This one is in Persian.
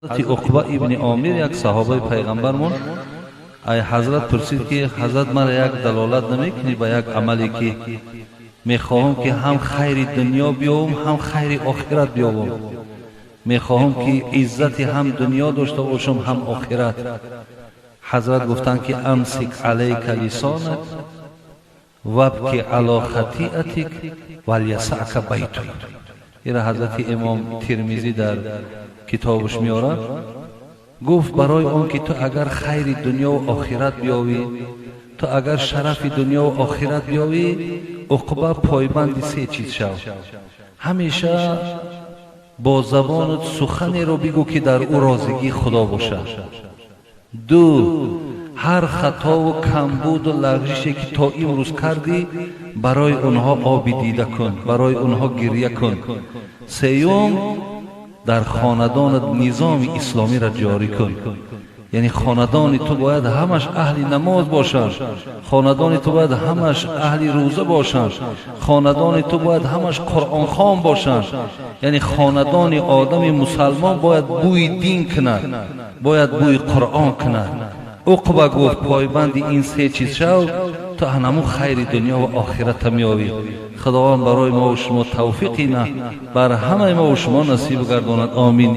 حضرت عقبه ابن عامر یک صحابه پیغمبرمون ای حضرت پرسید که حضرت مرا یک دلالت نمیکنی به یک عملی که میخواهم که هم خیر دنیا بیابم هم خیر آخرت بیابم، میخواهم که عزت هم دنیا داشته باشم هم آخرت. حضرت گفتند که امسک علیک لسانک وابکی علی خطیئتک ولیسعک بیتک. این حضرت امام ترمذی در کتابش میاره، گفت برای آن که تو اگر خیر دنیا و آخرت بیابی، تو اگر شرف دنیا و آخرت بیابی، عقبه پایبند سه چیز شو. همیشه با زبانت سخنی رو بگو که در او راضی خدا باشه. دو، هر خطا و کمبود و لغزشی که تا امروز کردی برای اونها آب دیده کن، برای اونها گریه کن. سیوم، در خاندان نظام اسلامی را جاری کن. یعنی خاندان تو باید همش اهل نماز باشند، خاندان تو باید همش اهل روزه باشند، خاندان تو باید همش قرآن خوان باشند. یعنی خاندان آدم مسلمان باید بوی دین کند، باید بوی قرآن کند. عقبه گفت پایبند این سه چیز شو تا همون خیر دنیا و آخرت میابی. خداوند برای ما و شما توفیق نه بر همه ما و شما نصیب گرداند. آمین.